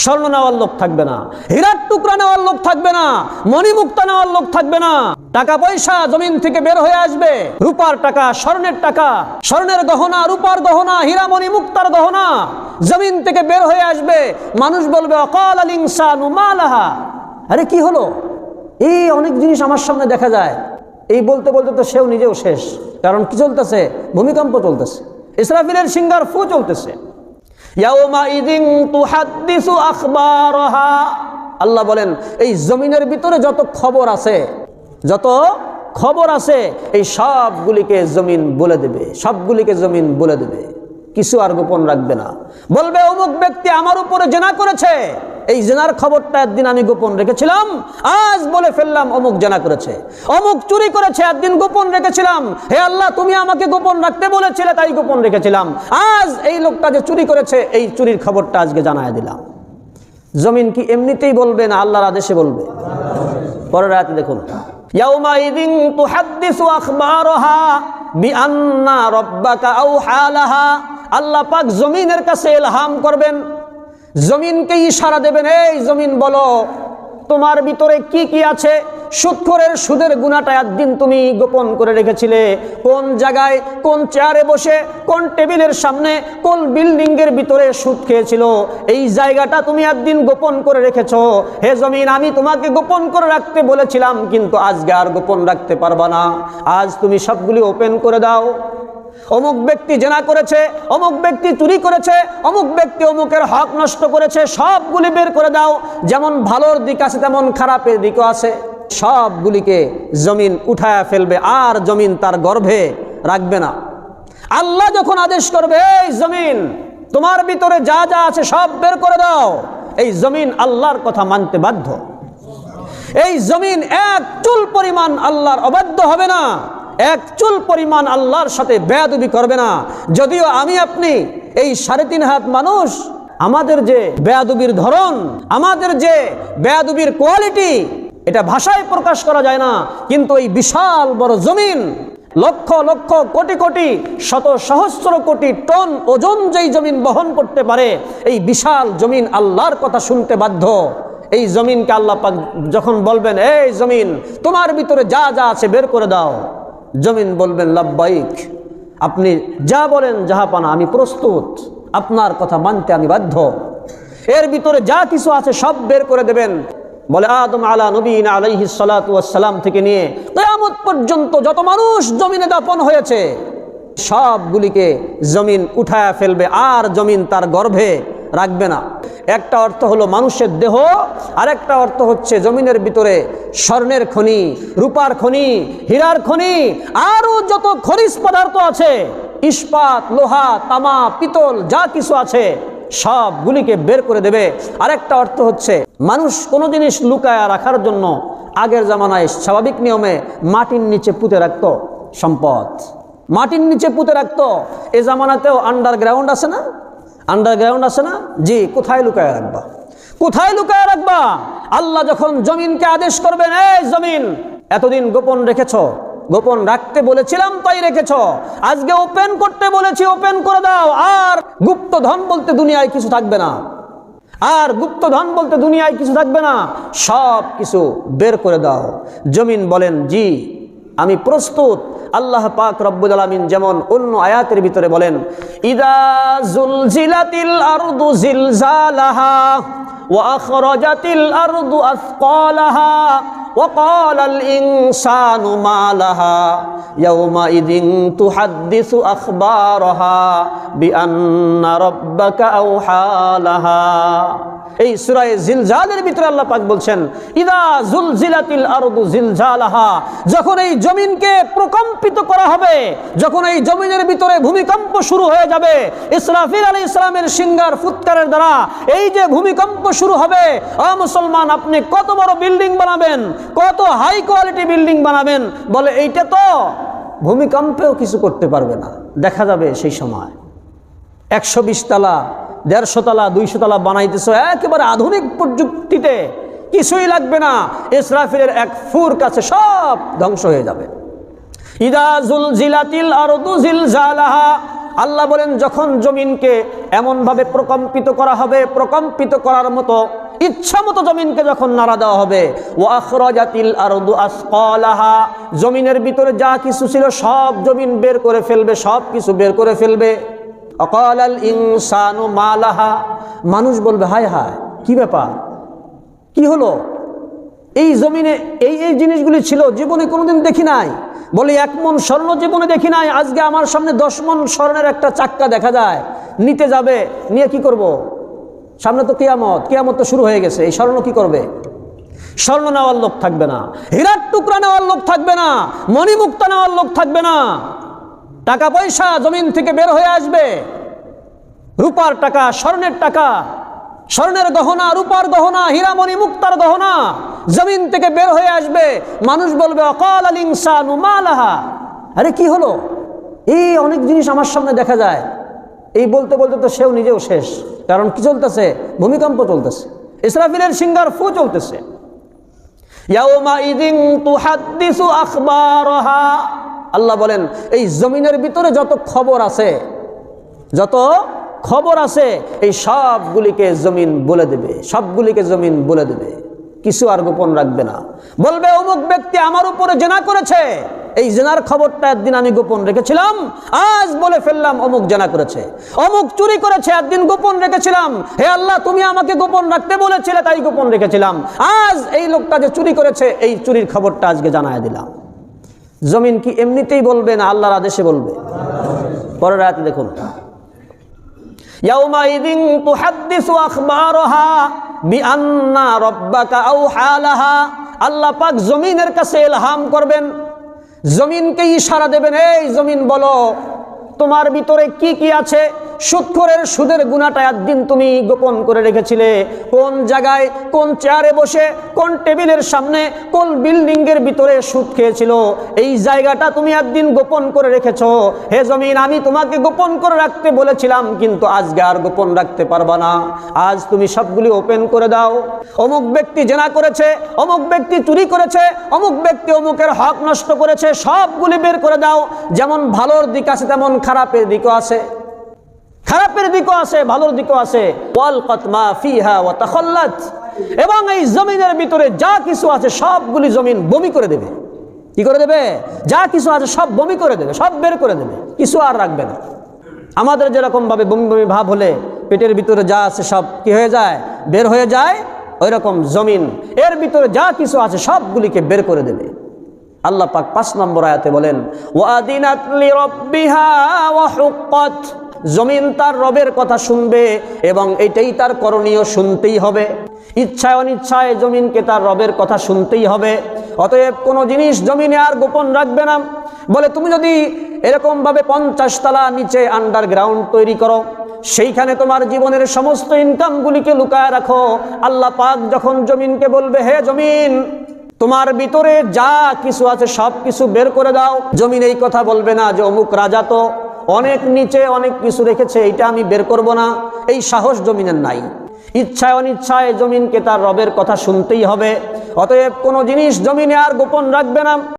স্বর্ণ নেওয়ার লোক থাকবে না, হীরার টুকরা নেওয়ার লোক থাকবে না, মণিমুক্তা নেওয়ার লোক থাকবে না। টাকা পয়সা জমিন থেকে বের হয়ে আসবে, রূপার টাকা, স্বর্ণের টাকা, স্বর্ণের গহনা, রূপার গহনা, হীরা মণিমুক্তার গহনা জমিন থেকে বের হয়ে আসবে। মানুষ বলবে অকাল আল ইনসানু মা লাহা। আরে কি হলো? এই অনেক জিনিস আমার সামনে দেখা যায়। এই বলতে বলতে তো সেও নিজেও শেষ। কারণ কি চলতেছে? ভূমিকম্প চলতেছে, ইসরাফিলের সিঙ্গার ফু চলতেছে। ইয়াউমাইযিন তুহাদ্দিসু আখবারাহা। আল্লাহ বলেন এই জমিনের ভিতরে যত খবর আছে, যত খবর আছে, এই সবগুলিকে জমিন বলে দেবে, সবগুলিকে জমিন বলে দেবে, কিছু আর গোপন রাখবে না। বলবে অমুক ব্যক্তি আমার উপরে জেনা করেছে, এই জেনার খবরটা একদিন আমি গোপন রেখেছিলাম, আজ বলে ফেললাম অমুক জেনা করেছে। অমুক চুরি করেছে, একদিন গোপন রেখেছিলাম, হে আল্লাহ তুমি আমাকে গোপন রাখতে বলেছিলে তাই গোপন রেখেছিলাম, আজ এই লোকটা যে চুরি করেছে এই চুরির খবরটা আজকে জানায় দিলাম। জমিন কি এমনিতেই বলবে না আল্লাহর আদেশে বলবে? পরের আয়াতে দেখুন, ইয়াউমাইযিন তুহাদ্দিসু আখবারাহা বিআন্না রাব্বাকা আওহা লাহা। আল্লাহ পাক জমিনের কাছে ইলহাম করবেন, জমিনকে ইশারা দেবেন, এই জমিন বলো তোমার ভিতরে কি কি আছে। সুদখোরের সুদের গুনাহটা একদিন তুমি গোপন করে রেখেছিলে, কোন জায়গায়, কোন চেয়ারে বসে, কোন টেবিলের সামনে, কোন বিল্ডিংয়ের ভিতরে সুদ খেয়েছিল, এই জায়গাটা তুমি একদিন গোপন করে রেখেছো। হে জমিন আমি তোমাকে গোপন করে রাখতে বলেছিলাম, কিন্তু আজকে আর গোপন রাখতে পারবা না, আজ তুমি সবগুলি ওপেন করে দাও। অমুক ব্যক্তি জেনা করেছে, অমুক ব্যক্তি চুরি করেছে, অমুক ব্যক্তি অমুকের হক নষ্ট করেছে, সবগুলি বের করে দাও। যেমন ভালোর দিক আছে তেমন খারাপের দিকও আছে, সবগুলিকে জমিন উঠায়া ফেলবে, আর জমিন তার গর্ভে রাখবে না। আল্লাহ যখন আদেশ করবে এই জমিন তোমার ভিতরে যা যা আছে সব বের করে দাও, এই জমিন আল্লাহর কথা মানতে বাধ্য। এই জমিন এক চুল পরিমাণ আল্লাহর অবাধ্য হবে না, এক চুল পরিমাণ আল্লাহর সাথে বেয়াদবি করবে না। যদিও আমি আপনি এই 3.5 হাত মানুষ, আমাদের যে বেয়াদবির ধরন, আমাদের যে বেয়াদবির কোয়ালিটি, এটা ভাষায় প্রকাশ করা যায় না। কিন্তু এই বিশাল বড় জমিন, লক্ষ লক্ষ কোটি কোটি শত সহস্র কোটি টন ওজন যেই জমিন বহন করতে পারে, এই বিশাল জমিন আল্লাহর কথা শুনতে বাধ্য। এই জমিনকে আল্লাহ পাক যখন বলবেন এই জমিন তোমার ভিতরে যা যা আছে বের করে দাও, জমিন বলবেন লাব্বাইক, আপনি যা বলেন জাহাপানা আমি প্রস্তুত, আপনার কথা মানতে আমি বাধ্য। এর ভিতরে যা কিছু আছে সব বের করে দেবেন। বলে আদম আলা নবীনা আলাইহিস সালাতু ওয়াস সালাম থেকে নিয়ে কিয়ামত পর্যন্ত যত মানুষ জমিনে দাফন হয়েছে সবগুলিকে জমিন উঠায়া ফেলবে, আর জমিন তার গর্ভে রাখবে না। একটা অর্থ হলো মানুষের দেহ, আর একটা অর্থ হচ্ছে জমিনের ভিতরে স্বর্ণের খনি, রূপার খনি, হীরার খনি, আরও যত খনিজ পদার্থ আছে, ইস্পাত, লোহা, তামা, পিতল, যা কিছু আছে সবগুলিকে বের করে দেবে। আরেকটা অর্থ হচ্ছে মানুষ কোনো জিনিস লুকায়া রাখার জন্য আগের জামানায় স্বাভাবিক নিয়মে মাটির নিচে পুঁতে রাখতো, সম্পদ মাটির নিচে পুঁতে রাখতো। এ জামানাতেও আন্ডারগ্রাউন্ড আছে না, আন্ডারগ্রাউন্ড আছে না? জি, কোথায় লুকায় রাখবা, কোথায় লুকায় রাখবা? আল্লাহ যখন জমিনকে আদেশ করবেন এই জমিন এতদিন গোপন রেখেছ, গোপন রাখতে বলেছিলাম তাই রেখেছ, আজকে ওপেন করতে বলেছি ওপেন করে দাও, আর গুপ্তধন বলতে দুনিয়ায় কিছু থাকবে না, আর গুপ্তধন বলতে দুনিয়ায় কিছু থাকবে না, সব কিছু বের করে দাও। জমিন বলেন জি আমি প্রস্তুত। আল্লাহ পাক রব্বুল আলামিন যেমন অন্য আয়াতের ভিতরে বলেন ইদা জুলজিলাতিল আরদু জিলজালাহা ওয়া আখরাজাতিল আরদু আসকালাহা ওয়া ক্বালাল ইনসানু মা লাহা ইয়াউমাইযিন তুহাদ্দিসু আখবারাহা বিআন্না রাব্বাকা আওহা লাহা। এই সূরা জিলজালের ভিতরে আল্লাহ পাক বলছেন ইদা জুলজিলাতিল আরদু জিলজালাহা, যখন এই জমিনকে প্রকম্পিত করা হবে, যখন এই জমিনের ভিতরে ভূমিকম্প শুরু হয়ে যাবে, ইসরাফিল আলাইহিস সালামের সিঙ্গার ফুৎকারের দ্বারা এই যে ভূমিকম্প শুরু হবে, ও মুসলমান আপনি কত বড় বিল্ডিং বানাবেন, কত হাই কোয়ালিটি বিল্ডিং বানাবেন, বলে এইটা তো ভূমিকম্পেও কিছু করতে পারবে না। দেখা যাবে সেই সময় 120 তলা 150 তলা 200 তলা বানাইতেছ একেবারে আধুনিক প্রযুক্তিতে, কিছুই লাগবে না, ইসরাফিলের এক ফুর কাছে সব ধ্বংস হয়ে যাবে। ইদা জুলজিলাতিল আরদু জিলজালাহা, আল্লাহ বলেন যখন জমিনকে এমনভাবে প্রকম্পিত করা হবে, প্রকম্পিত করার মতো ইচ্ছা মতো জমিনকে যখন নাড়া দেওয়া হবে, ওয়া আখরাজাতিল আরদু আসকালাহা, জমিনের ভিতরে যা কিছু ছিল সব জমিন বের করে ফেলবে, সব কিছু বের করে ফেলবে। অকালাল ইনসানু মালাহা, মানুষ বলবে হায় হায় কি ব্যাপার, কি হলো, এই জমিনে এই এই জিনিসগুলি ছিল, জীবনে কোনোদিন দেখি নাই। বলে 1 মণ স্বর্ণ জীবনে দেখি নাই, আজকে আমার সামনে 10 মণ স্বর্ণের একটা চাক্কা দেখা যায়, নিতে যাবে, নিয়ে কি করব? সামনে তো কিয়ামত, কিয়ামত তো শুরু হয়ে গেছে, এই স্বর্ণ কি করবে? স্বর্ণ নেওয়ার লোক থাকবে না, হীরার টুকরা নেওয়ার লোক থাকবে না, মণিমুক্তা নেওয়ার লোক থাকবে না। টাকা পয়সা জমিন থেকে বের হয়ে আসবে, রূপার টাকা, স্বর্ণের টাকা, স্বর্ণের গহনা, রূপার গহনা, হীরামণি মুক্তার গহনা জমিন থেকে বের হয়ে আসবে। মানুষ বলবে অকালাল ইনসানু মালাহা, আরে কি হলো, এই অনেক জিনিস আমার সামনে দেখা যায়। এই বলতে বলতে তো সেও নিজেও শেষ, কারণ কি চলতেছে? ভূমিকম্প চলতেছে, ইসরাফিলের সিঙ্গার ফু চলতেছে। ইয়াউমাইযিন তুহাদ্দিসু আখবারাহা, আল্লাহ বলেন এই জমিনের ভিতরে যত খবর আছে, যত খবর আছে, এই সবগুলিকে জমিন বলে দেবে, সবগুলিকে জমিন বলে দেবে, কিছু আর গোপন রাখবে না। বলবে অমুক ব্যক্তি আমার উপরে জেনা করেছে, এই জেনার খবরটা একদিন আমি গোপন রেখেছিলাম, আজ বলে ফেললাম অমুক জেনা করেছে। অমুক চুরি করেছে, একদিন গোপন রেখেছিলাম, হে আল্লাহ তুমি আমাকে গোপন রাখতে বলেছিলে তাই গোপন রেখেছিলাম, আজ এই লোকটা যে চুরি করেছে এই চুরির খবরটা আজকে জানায় দিলাম। জমিন কি এমনিতেই বলবে না আল্লাহর আদেশে বলবে? পরের আয়াতে দেখুন, ইয়াউমাইযিন তুহাদ্দিসু আখবারাহা বিআন্না রাব্বাকা আওহা লাহা, আল্লাহ পাক জমিনের কাছে ইলহাম করবেন, জমিনকে ইশারা দেবেন, এই জমিন বলো তোমার ভিতরে কি কি আছে। সুদখোরের সুদের গুনাহটা একদিন তুমি গোপন করে রেখেছিলে, কোন জায়গায়, কোন চেয়ারে বসে, কোন টেবিলের সামনে, কোন বিল্ডিংয়ের ভিতরে সুদ খেয়েছিল, এই জায়গাটা তুমি একদিন গোপন করে রেখেছো। হে জমিন আমি তোমাকে গোপন করে রাখতে বলেছিলাম, কিন্তু আজকে আর গোপন রাখতে পারবা না, আজ তুমি সবগুলি ওপেন করে দাও। অমুক ব্যক্তি জেনা করেছে, অমুক ব্যক্তি চুরি করেছে, অমুক ব্যক্তি অমুকের হক নষ্ট করেছে, সবগুলি বের করে দাও। যেমন ভালোর দিক আছে তেমন খারাপের দিকও আছে, খারাপের দিকও আছে, ভালোর দিকও আছে। ওয়ালকাত মা ফিহা ওয়া তাখাল্লাত, এবং এই জমিনের ভিতরে যা কিছু আছে সবগুলি জমিন বমি করে দেবে। কি করে দেবে? যা কিছু আছে সব বমি করে দেবে, সব বের করে দেবে, কিছু আর রাখবে না। আমাদের যেরকম ভাবে বমি বমি ভাব হলে পেটের ভিতরে যা আছে সব কি হয়ে যায়? বের হয়ে যায়। ওই রকম জমিন এর ভিতরে যা কিছু আছে সবগুলিকে বের করে দেবে। আল্লাহ পাক 5 নম্বর আয়াতে বলেন, ওয়াদিনাত লিরাব্বিহা ওয়া হুক্কাত, জমিন তার রবের কথা শুনবে এবং এটাই তার করণীয়, শুনতেই হবে। ইচ্ছায় অনিচ্ছায় জমিনকে তার রবের কথা শুনতেই হবে। অতএব কোনো জিনিস জমিনে আর গোপন রাখবে না। বলে তুমি যদি এরকম ভাবে 50 তলা নিচে আন্ডারগ্রাউন্ড তৈরি করো, সেইখানে তোমার জীবনের সমস্ত ইনকামগুলিকে লুকায় রাখো, আল্লাহ পাক যখন জমিনকে বলবে হে জমিন তোমার ভিতরে যা কিছু আছে সব কিছু বের করে দাও, জমিন এই কথা বলবে না যে অমুক রাজা তো অনেক নিচে অনেক কিছু রেখেছে, এইটা আমি বের করব না, এই সাহস জমিনের নাই। ইচ্ছায় অনিচ্ছায় জমিনকে তার রবের কথা শুনতেই হবে। অতএব কোনো জিনিস জমিনে আর গোপন রাখবে না।